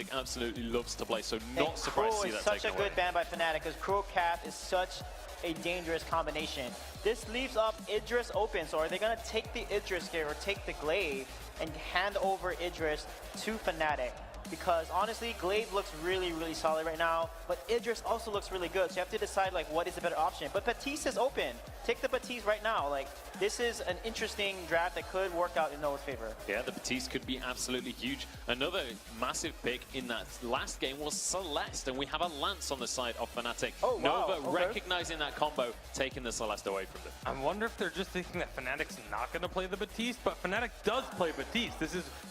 Fnatic absolutely loves to play, so not surprised to see that such taken a good away. ban by Fnatic because Crow Cap is such a dangerous combination. This leaves up Idris open, so are they going to take the Idris here or take the Glaive and hand over Idris to Fnatic? Because honestly, Glaive looks really, really solid right now, but Idris also looks really good, so you have to decide like what is the better option. But Baptiste is open. Take the Baptiste right now. Like, this is an interesting draft that could work out in Nova's favor. Yeah, the Baptiste could be absolutely huge. Another massive pick in that last game was Celeste, and we have a Lance on the side of Fnatic. Oh, wow. Nova recognizing that combo, taking the Celeste away from them. I wonder if they're just thinking that Fnatic's not going to play the Baptiste, but Fnatic does play Baptiste.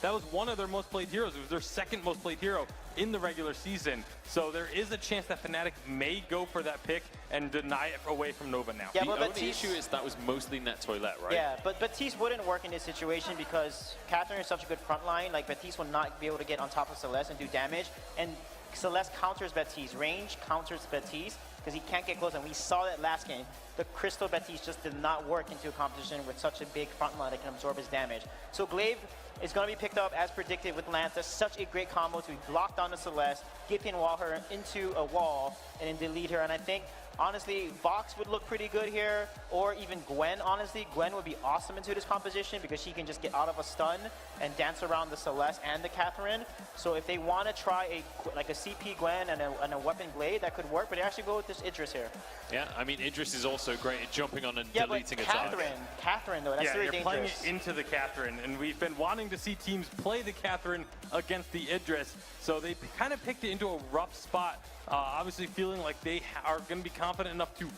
That was one of their most played heroes. It was their second most played hero in the regular season. So there is a chance that Fnatic may go for that pick and deny it away from Nova now. Yeah, the but only Baptiste, issue is that was mostly net toilet, right? yeah, but Baptiste wouldn't work in this situation because Catherine is such a good front line. Like, Baptiste will not be able to get on top of Celeste and do damage. And Celeste counters Baptiste. Range counters Baptiste because he can't get close. And we saw that last game. The Crystal Baptiste just did not work into a competition with such a big front line that can absorb his damage. So Glaive is going to be picked up as predicted with Lance. That's such a great combo to block down the Celeste, get and wall her into a wall, and then delete her. And I think, honestly, Vox would look pretty good here, or even Gwen, honestly. Gwen would be awesome into this composition because she can just get out of a stun and dance around the Celeste and the Catherine. So if they want to try a CP Gwen and a weapon Glaive, that could work, but they actually go with this Idris here. Yeah, I mean, Idris is also great at jumping on and Yeah, deleting but a target. Catherine though, that's yeah, very you're dangerous. playing it into the Catherine, and we've been wanting to see teams play the Catherine against the Idris, so they kind of picked it into a rough spot, obviously feeling like they are going to be confident enough to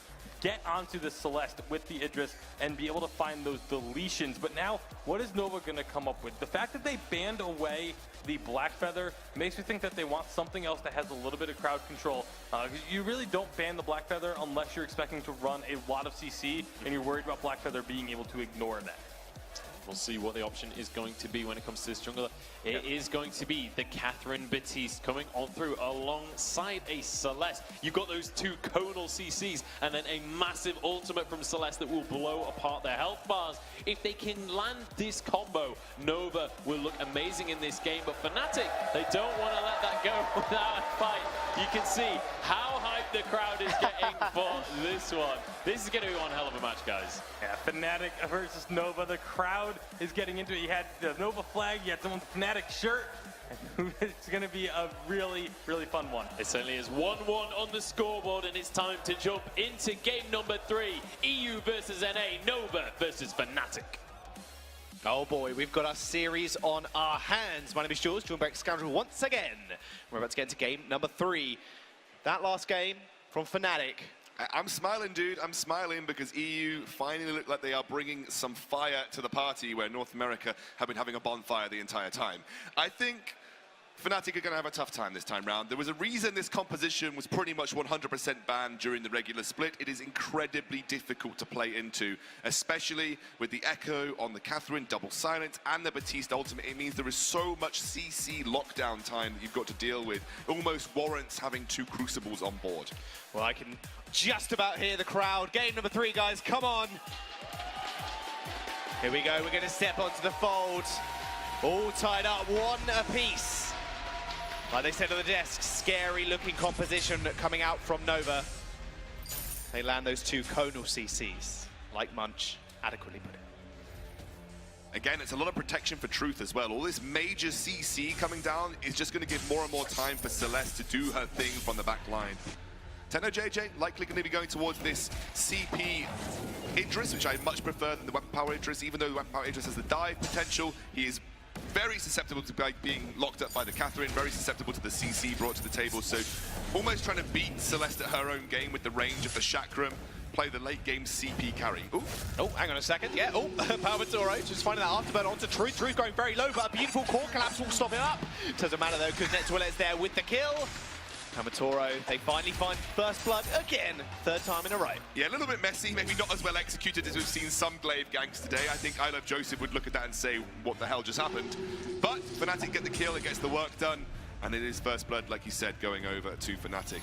get onto the Celeste with the Idris and be able to find those deletions. But now, what is Nova going to come up with? The fact that they banned away the Black Feather makes me think that they want something else that has a little bit of crowd control. You really don't ban the Black Feather unless you're expecting to run a lot of CC and you're worried about Black Feather being able to ignore that. We'll see what the option is going to be when it comes to this jungler. It is going to be the Catherine Baptiste coming on through alongside a Celeste. You've got those two conal CCs and then a massive ultimate from Celeste that will blow apart their health bars. If they can land this combo, Nova will look amazing in this game, but Fnatic, they don't want to let that go without a fight. You can see how hyped the crowd is getting for this one. This is going to be one hell of a match, guys. Yeah, Fnatic versus Nova. The crowd is getting into it. You had the Nova flag, you had someone with the Fnatic shirt. It's going to be a really, really fun one. It certainly is 1-1 on the scoreboard, and it's time to jump into game number 3. EU versus NA, Nova versus Fnatic. Oh boy, we've got a series on our hands. My name is Jules, joined by Scoundrel once again. We're about to get into game number 3. That last game from Fnatic. I'm smiling, dude. I'm smiling because EU finally look like they are bringing some fire to the party where North America have been having a bonfire the entire time. I think Fnatic are going to have a tough time this time round. There was a reason this composition was pretty much 100% banned during the regular split. It is incredibly difficult to play into, especially with the Echo on the Catherine, double silence, and the Baptiste ultimate. It means there is so much CC lockdown time that you've got to deal with. It almost warrants having 2 Crucibles on board. Well, I can just about hear the crowd. Game number 3, guys, come on. Here we go, we're going to step onto the fold. All tied up, 1 apiece. Like they said on the desk, scary looking composition coming out from Nova. They land those 2 conal CCs, like Munch adequately put it. Again, it's a lot of protection for Truth as well. All this major CC coming down is just going to give more and more time for Celeste to do her thing from the back line. Techno JJ likely going to be going towards this CP Idris, which I much prefer than the Weapon Power Idris. Even though the Weapon Power Idris has the dive potential, he is very susceptible to being locked up by the Catherine, very susceptible to the CC brought to the table, so almost trying to beat Celeste at her own game with the range of the Chakram, play the late game CP carry. Ooh. Oh, hang on a second, yeah, oh, Palmatoro just finding that afterburn onto Truth. Truth going very low, but a beautiful core collapse will stop it up. Doesn't matter though, because Netwillet's there with the kill. Palmatoro, they finally find first blood again, 3rd time in a row. Yeah, a little bit messy, maybe not as well executed as we've seen some Glaive ganks today. I think I Love Joseph would look at that and say, what the hell just happened? But Fnatic get the kill, it gets the work done, and it is first blood, like you said, going over to Fnatic.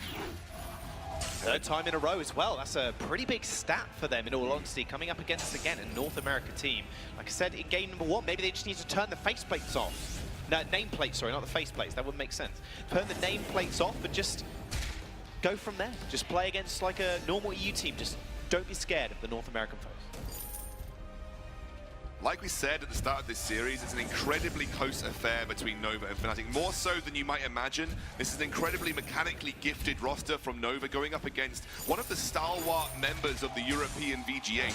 3rd time in a row as well. That's a pretty big stat for them, in all honesty, coming up against, again, a North America team. Like I said, in game number 1, maybe they just need to turn the faceplates off. No, nameplates, sorry, not the face plates. That wouldn't make sense. Turn the nameplates off and just go from there. Just play against like a normal EU team. Just don't be scared of the North American foes. Like we said at the start of this series, it's an incredibly close affair between Nova and Fnatic, more so than you might imagine. This is an incredibly mechanically gifted roster from Nova going up against one of the stalwart members of the European VG8.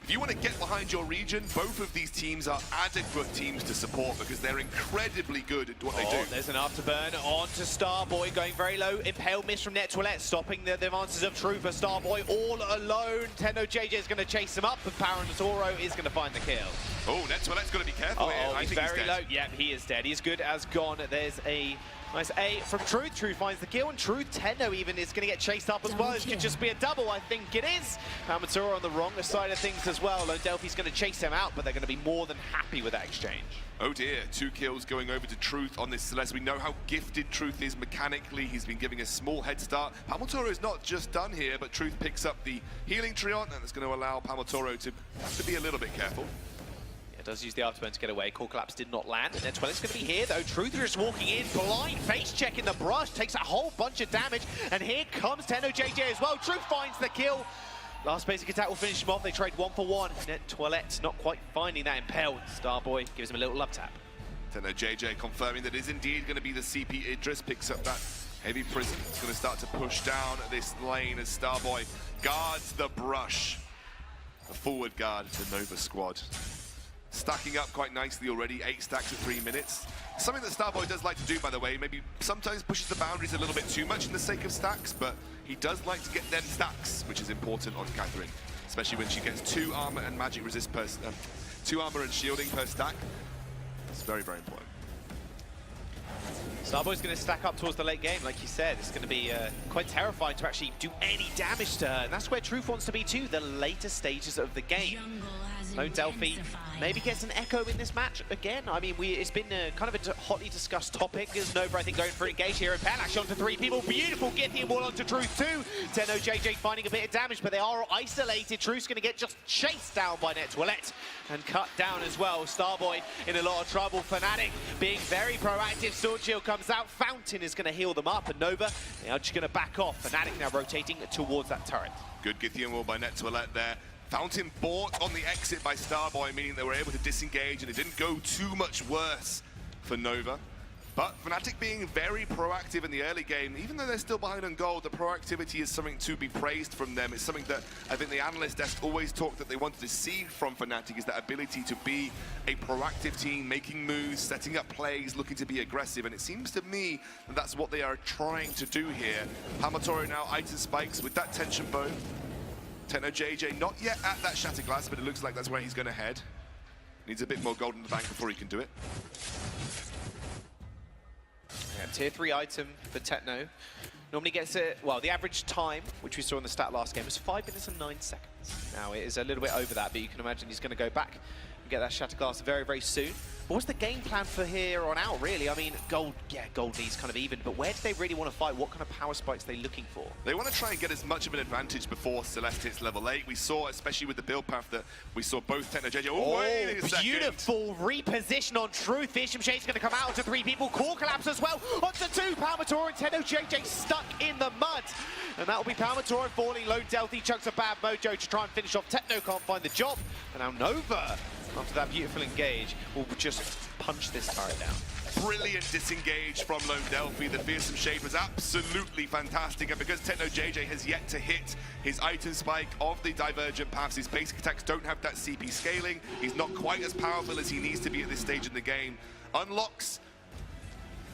If you want to get behind your region, both of these teams are adequate teams to support because they're incredibly good at what they do. There's an afterburn on to Starboy, going very low. Impale miss from NetToilette, stopping the advances of True for Starboy all alone. TennoJJ is going to chase him up, and Paranotoro is going to find the kill. Oh, NetToilette's got to be careful here. I he's think very he's low. dead. Yep, he is dead. He's good as gone. There's a nice A from Truth. Truth finds the kill, and Truth, Tenno even is going to get chased up as well. This could just be a double, I think it is. Pamaturo on the wrong side of things as well. Lone Delphi's going to chase him out, but they're going to be more than happy with that exchange. Oh dear, 2 kills going over to Truth on this Celeste. We know how gifted Truth is mechanically. He's been giving a small head start. Pamatoro is not just done here, but Truth picks up the healing Trion, and it's going to allow Pamatoro to be a little bit careful. Does use the afterburn to get away. Core Collapse did not land, and then NetToilet's going to be here though. Truther is walking in, blind face check in the brush, takes a whole bunch of damage, and here comes TennoJJ as well. Truth finds the kill. Last basic attack will finish him off. They trade 1 for 1. NetToilet not quite finding that impelled. Starboy gives him a little love tap. TennoJJ confirming that it is indeed going to be the CP Idris, picks up that heavy prison. It's going to start to push down this lane as Starboy guards the brush. A forward guard to Nova squad. Stacking up quite nicely already, 8 stacks at 3 minutes. Something that Starboy does like to do, by the way, maybe sometimes pushes the boundaries a little bit too much in the sake of stacks, but he does like to get them stacks, which is important on Catherine, especially when she gets 2 armor and magic resist per, 2 armor and shielding per stack. It's very, very important. Starboy's going to stack up towards the late game, like you said. It's going to be quite terrifying to actually do any damage to her, and that's where Truth wants to be too, the later stages of the game. Lone Delphi maybe gets an echo in this match again. I mean, it's been kind of a hotly discussed topic. There's Nova, I think, going for an engage here. And Palash onto 3 people. Beautiful Githian wall onto Truth too. TennoJJ finding a bit of damage, but they are isolated. Truth's going to get just chased down by NetToilet and cut down as well. Starboy in a lot of trouble. Fnatic being very proactive. Sword Shield comes out. Fountain is going to heal them up. And Nova, they are just going to back off. Fnatic now rotating towards that turret. Good Githian wall by NetToilet there. Fountain bought on the exit by Starboy, meaning they were able to disengage and it didn't go too much worse for Nova. But Fnatic being very proactive in the early game, even though they're still behind on gold, the proactivity is something to be praised from them. It's something that I think the analyst desk always talked that they wanted to see from Fnatic, is that ability to be a proactive team, making moves, setting up plays, looking to be aggressive. And it seems to me that that's what they are trying to do here. Pamatoro now item spikes with that tension bow. TennoJJ not yet at that Shatter Glass, but it looks like that's where he's going to head. Needs a bit more gold in the bank before he can do it. Yeah, tier 3 item for Techno. Normally gets it, well, the average time, which we saw in the stat last game, was 5 minutes and 9 seconds. Now, it is a little bit over that, but you can imagine he's going to go back and get that Shatter Glass very, very soon. But what's the game plan for here on out, really? I mean, gold, yeah, gold needs kind of even, but where do they really want to fight? What kind of power spikes are they looking for? They want to try and get as much of an advantage before Celeste hits level 8. We saw, especially with the build path, that we saw both TennoJJ. Oh, wait a second. Beautiful reposition on Truth. Isham Shade's going to come out onto 3 people. Core Collapse as well. Onto 2. Pamatoro and TennoJJ stuck in the mud. And that will be Pamatoro falling. Lone Delphi chucks a bad mojo to try and finish off. Techno can't find the job. And now Nova, after that beautiful engage, will just punch this turret down. Brilliant disengage from Lone Delphi. The fearsome shade was absolutely fantastic, and because TennoJJ has yet to hit his item spike of the divergent paths, his basic attacks don't have that CP scaling. He's not quite as powerful as he needs to be at this stage in the game. Unlocks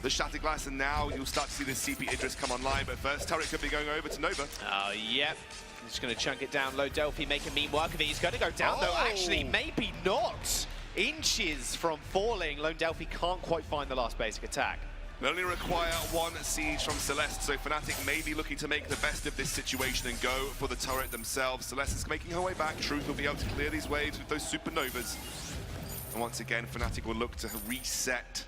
the Shatter Glass, and now you'll start to see this CP Idris come online, but first turret could be going over to Nova. Oh, yep. He's just going to chunk it down. Lone Delphi making mean work of it. He's going to go down, though. Actually, maybe not. Inches from falling. Lone Delphi can't quite find the last basic attack. They only require 1 siege from Celeste, so Fnatic may be looking to make the best of this situation and go for the turret themselves. Celeste is making her way back. Truth will be able to clear these waves with those supernovas. And once again, Fnatic will look to reset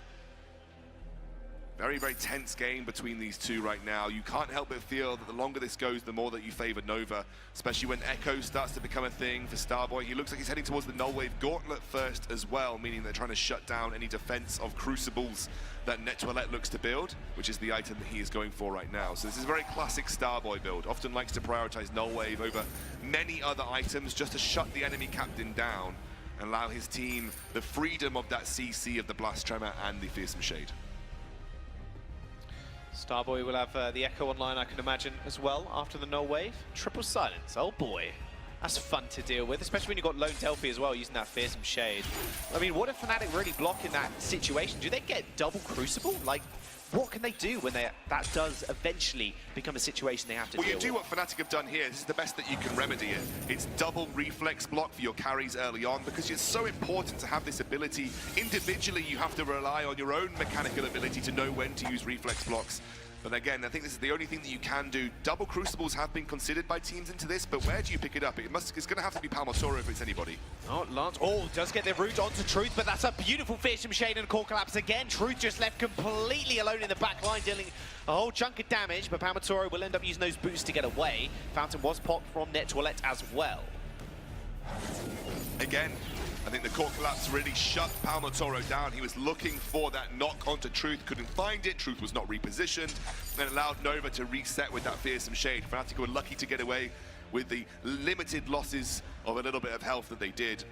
Very, very tense game between these two right now. You can't help but feel that the longer this goes, the more that you favor Nova, especially when Echo starts to become a thing for Starboy. He looks like he's heading towards the Null Wave Gauntlet first as well, meaning they're trying to shut down any defense of Crucibles that Net2Alette looks to build, which is the item that he is going for right now. So this is a very classic Starboy build. Often likes to prioritize Null Wave over many other items just to shut the enemy captain down and allow his team the freedom of that CC of the Blast Tremor and the Fearsome Shade. Starboy will have the Echo online, I can imagine, as well, after the Null Wave. Triple Silence, oh boy. That's fun to deal with, especially when you've got Lone Delphi as well, using that Fearsome Shade. I mean, what if Fnatic really block in that situation? Do they get double Crucible? Like, what can they do when that does eventually become a situation they have to deal with? Well, you do what Fnatic have done here. This is the best that you can remedy it. It's double reflex block for your carries early on, because it's so important to have this ability. Individually, you have to rely on your own mechanical ability to know when to use reflex blocks. But again, I think this is the only thing that you can do. Double Crucibles have been considered by teams into this, but where do you pick it up? It's going to have to be Palmotoro if it's anybody. Oh, Lance, does get the route onto Truth, but that's a beautiful Fearsome Shade and a core collapse again. Truth just left completely alone in the back line, dealing a whole chunk of damage, but Palmotoro will end up using those boots to get away. Fountain was popped from Net2Alette as well. Again, I think the core collapse really shut Palmotoro down. He was looking for that knock onto Truth, couldn't find it. Truth was not repositioned, and allowed Nova to reset with that Fearsome Shade. Fnatic were lucky to get away with the limited losses of a little bit of health that they did.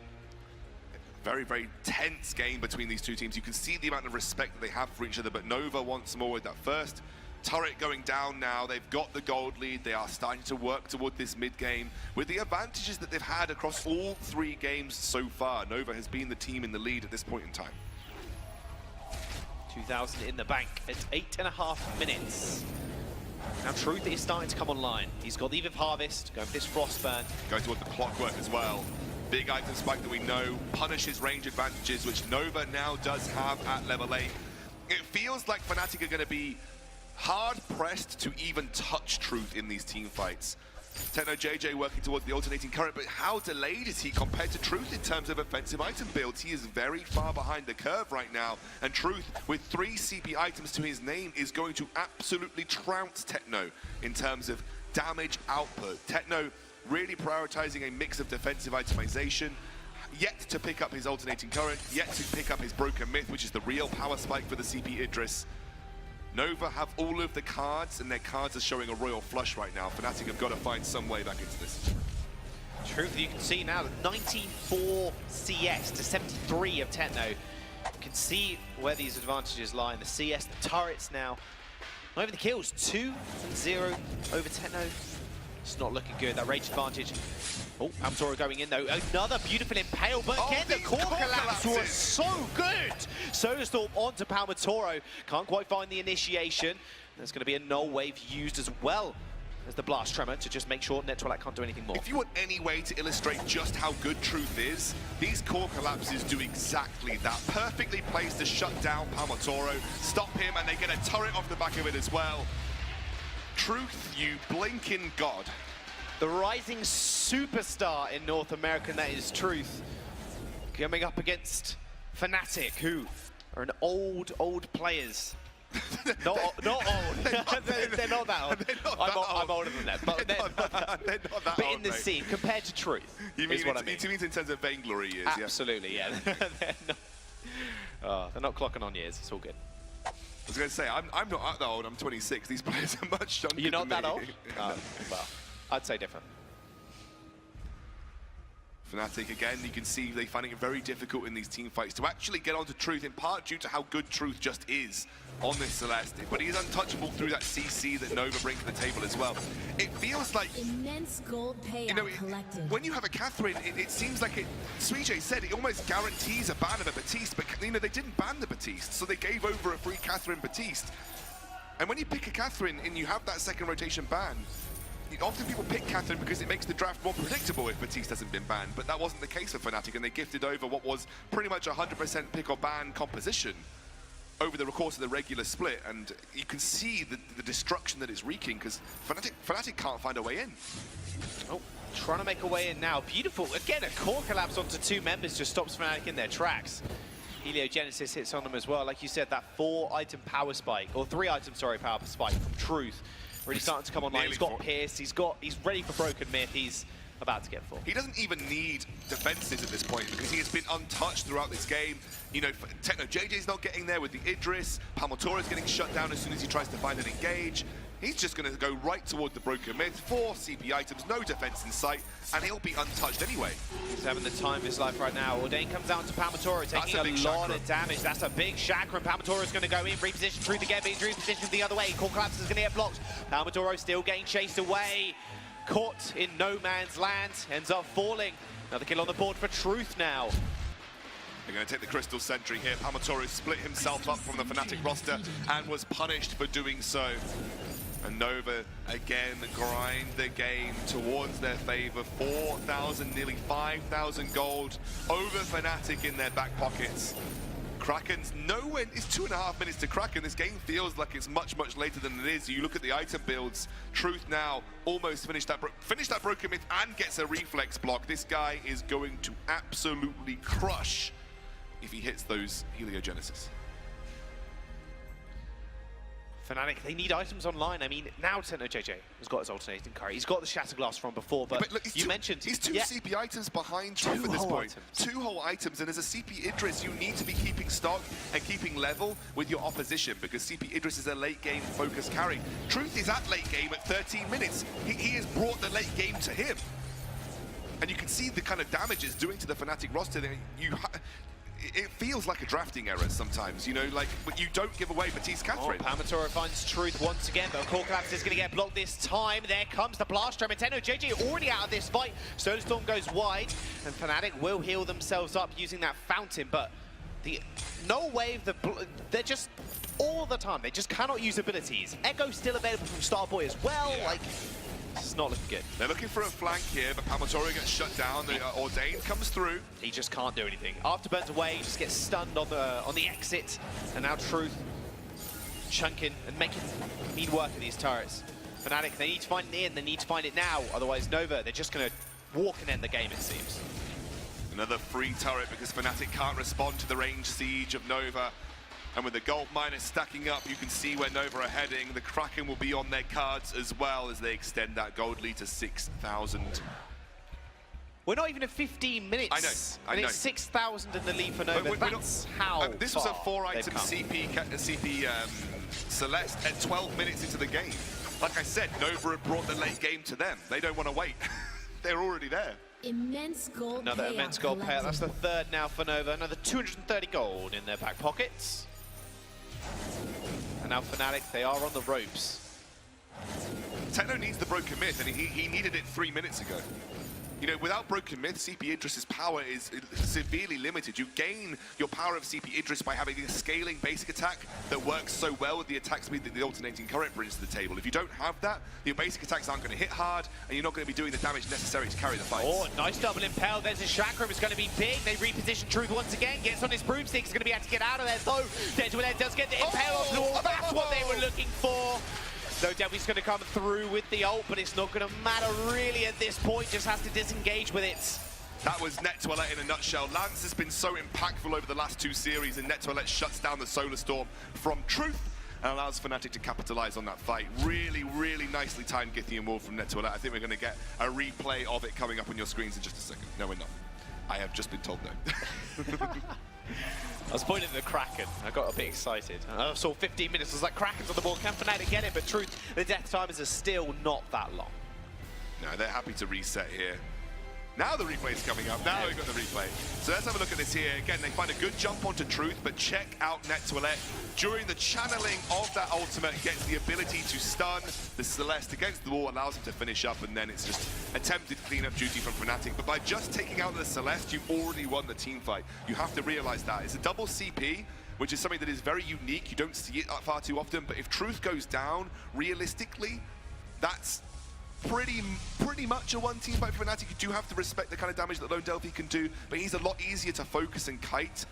Very, very tense game between these two teams. You can see the amount of respect that they have for each other, but Nova wants more with that first turret going down now. They've got the gold lead. They are starting to work toward this mid game with the advantages that they've had across all 3 games so far. Nova has been the team in the lead at this point in time. 2,000 in the bank at 8.5 minutes. Now Truth is starting to come online. He's got the Eve of Harvest, going for this Frostburn. Going toward the Clockwork as well. Big item spike that we know punishes range advantages, which Nova now does have at level 8. It feels like Fnatic are going to be hard-pressed to even touch Truth in these team fights. Techno JJ working towards the alternating current, but how delayed is he compared to Truth in terms of offensive item builds? He is very far behind the curve right now, and Truth, with 3 CP items to his name, is going to absolutely trounce Techno in terms of damage output. Techno really prioritizing a mix of defensive itemization, yet to pick up his alternating current, yet to pick up his Broken Myth, which is the real power spike for the CP Idris. Nova have all of the cards, and their cards are showing a royal flush right now. Fnatic have got to find some way back into this. Truth, you can see now that 94 CS to 73 of Techno. You can see where these advantages lie in the CS, the turrets now. Not even the kills, 2-0 over Techno. It's not looking good, that rage advantage. Oh, Palmotoro going in though. Another beautiful impale, but again, the core collapse was so good. Solar Storm onto Palmotoro. Can't quite find the initiation. There's going to be a Null Wave used as well as the Blast Tremor to just make sure Net2Alette can't do anything more. If you want any way to illustrate just how good Truth is, these core collapses do exactly that. Perfectly placed to shut down Palmotoro, stop him, and they get a turret off the back of it as well. Truth, you blinking god. The rising superstar in North America, and that is Truth, coming up against Fnatic, who are an old players. not old. They're not that old. I'm older than that. But they're not that old, in the mate. scene, compared to Truth, You mean is what I mean. You mean in terms of Vainglory years? Absolutely, yeah. They're not clocking on years. It's all good. I was going to say, I'm not that old. I'm 26. These players are much younger You're not than that me. old? Well, I'd say different. Fnatic, again, you can see they finding it very difficult in these team fights to actually get onto Truth, in part due to how good Truth just is on this Celeste. But he is untouchable through that CC that Nova brings to the table as well. It feels like, immense gold payout collected. when you have a Catherine, it seems like it, Suijay said, it almost guarantees a ban of a Baptiste, but they didn't ban the Baptiste, so they gave over a free Catherine Baptiste. And when you pick a Catherine and you have that second rotation ban, often people pick Catherine because it makes the draft more predictable if Baptiste hasn't been banned, but that wasn't the case for Fnatic, and they gifted over what was pretty much 100% pick or ban composition over the course of the regular split, and you can see the destruction that it's wreaking, because Fnatic can't find a way in. Oh, trying to make a way in now. Beautiful. Again, a core collapse onto 2 members just stops Fnatic in their tracks. Heliogenesis hits on them as well. Like you said, that 4-item power spike, or 3-item, sorry, power spike from Truth. Really starting to come online. He's got Pierce, he's ready for Broken Myth, he's about to get full. He doesn't even need defenses at this point because he has been untouched throughout this game. You know, Techno JJ's not getting there with the Idris. Palmatora's getting shut down as soon as he tries to find an engage. He's just going to go right toward the Broken Myth. 4 CP items, no defense in sight, and he'll be untouched anyway. He's having the time of his life right now. Ordain comes down to Palmatora, taking a lot of damage. That's a big chakra, and Palmatora's going to go in, reposition Truth again, but he's repositioned the other way. Core Collapse is going to get blocked. Palmatoro still getting chased away. Caught in no man's land, ends up falling. Another kill on the board for Truth now. They're going to take the Crystal Sentry here. Palmatoro split himself up from the Fnatic roster and was punished for doing so. And Nova again grind the game towards their favor. 4,000, nearly 5,000 gold over Fnatic in their back pockets. Kraken's nowhere. It's 2.5 minutes to Kraken. This game feels like it's much, much later than it is. You look at the item builds. Truth now almost finished that Broken Myth and gets a reflex block. This guy is going to absolutely crush if he hits those Heliogenesis. Fnatic, they need items online. I mean, now Techno JJ has got his alternating curry. He's got the Shatter Glass from before, but look, you mentioned... He's 2 CP items behind Truth at this point. 2 whole items, and as a CP Idris, you need to be keeping stock and keeping level with your opposition, because CP Idris is a late-game focused carry. Truth is at late game at 13 minutes. He has brought the late game to him. And you can see the kind of damage it's doing to the Fnatic roster. It feels like a drafting error sometimes, you know, like, but you don't give away Baptiste Catherine. Oh, Palmatoro finds Truth once again, but Core Collapse is going to get blocked this time. There comes the Blast Drum. Nintendo JJ already out of this fight. Solar Storm goes wide, and Fnatic will heal themselves up using that fountain, but no wave, they're just all the time. They just cannot use abilities. Echo's still available from Starboy as well. Yeah. Like, it's not looking good. They're looking for a flank here, but Palmatoro gets shut down. The Ordain comes through. He just can't do anything. Afterburns away, he just gets stunned on the exit, and now Truth chunking and making mean work of these turrets. Fnatic, they need to find it in, they need to find it now. Otherwise, Nova, they're just going to walk and end the game, it seems. Another free turret because Fnatic can't respond to the range siege of Nova. And with the gold miners stacking up, you can see where Nova are heading. The Kraken will be on their cards as well as they extend that gold lead to 6,000. We're not even at 15 minutes. I know. And it's 6,000 in the lead for Nova. That's how this was a 4-item CP Celeste at 12 minutes into the game. Like I said, Nova had brought the late game to them. They don't want to wait. They're already there. Immense gold Another immense gold payout. That's the 3rd now for Nova. Another 230 gold in their back pockets. And now Fnatic, they are on the ropes. Techno needs the Broken Myth, and he needed it 3 minutes ago. You know, without Broken Myth, CP Idris' power is severely limited. You gain your power of CP Idris by having a scaling basic attack that works so well with the attack speed that the alternating current brings to the table. If you don't have that, your basic attacks aren't going to hit hard, and you're not going to be doing the damage necessary to carry the fight. Oh, nice double impale. There's a chakra. It's going to be big. They reposition Truth once again. Gets on his broomstick. He's going to be able to get out of there, though. Deadwell does get the impale off the wall. That's what they were looking for. So Devil's going to come through with the ult, but it's not going to matter really at this point. Just has to disengage with it. That was Net Toilette in a nutshell. Lance has been so impactful over the last 2 series, and Net Toilette shuts down the Solar Storm from Truth and allows Fnatic to capitalize on that fight. Really, really nicely timed Githian Wall from Net Toilette. I think we're going to get a replay of it coming up on your screens in just a second. No, we're not. I have just been told no. I was pointing at the Kraken. I got a bit excited. I saw 15 minutes. I was like, Kraken's on the board. Can Fnatic get it? But Truth, the death timers are still not that long. No, they're happy to reset here. Now the replay's coming up. Now we've got the replay. So let's have a look at this here. Again, they find a good jump onto Truth, but check out Net Toilette. During the channeling of that ultimate, gets the ability to stun the Celeste against the wall, allows him to finish up, and then it's just attempted cleanup duty from Fnatic. But by just taking out the Celeste, you've already won the team fight. You have to realize that. It's a double CP, which is something that is very unique. You don't see it far too often, but if Truth goes down, realistically, that's pretty much a one-team fight for Fnatic. You do have to respect the kind of damage that Lone Delphi can do, but he's a lot easier to focus and kite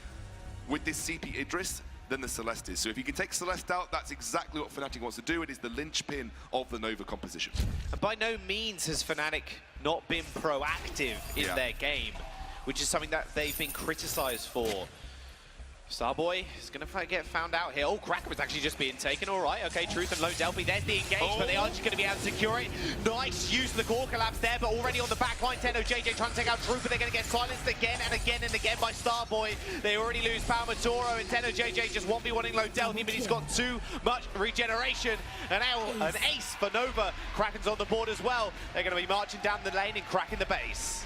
with this CP Idris than the Celeste is. So if you can take Celeste out, that's exactly what Fnatic wants to do. It is the linchpin of the Nova composition. And by no means has Fnatic not been proactive in their game, which is something that they've been criticized for. Starboy is going to get found out here. Oh, Cracker was actually just being taken. All right, okay, Truth and Low Delphi. There's the engage, but they are just going to be able to secure it. Nice use of the core collapse there, but already on the back line, Tenno JJ trying to take out Truth, but they're going to get silenced again and again and again by Starboy. They already lose Palmatoro, and Tenno JJ just 1v1ing Low Delphi, but he's got too much regeneration. And now an ace for Nova. Kraken's on the board as well. They're going to be marching down the lane and cracking the base.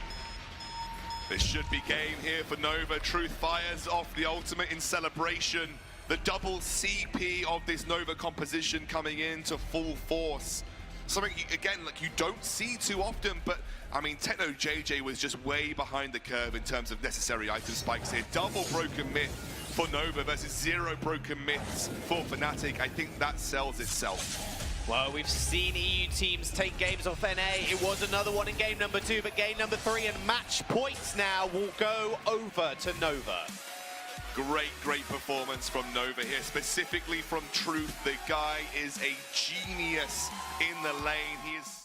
This should be game here for Nova. Truth fires off the ultimate in celebration. The double CP of this Nova composition coming into full force. Something, again, like you don't see too often, but I mean, Techno JJ was just way behind the curve in terms of necessary item spikes here. Double broken myth for Nova versus 0 broken myths for Fnatic. I think that sells itself. Well, we've seen EU teams take games off NA. It was another one in game number 2, but game number 3 and match points now will go over to Nova. Great performance from Nova here, specifically from Truth. The guy is a genius in the lane. He is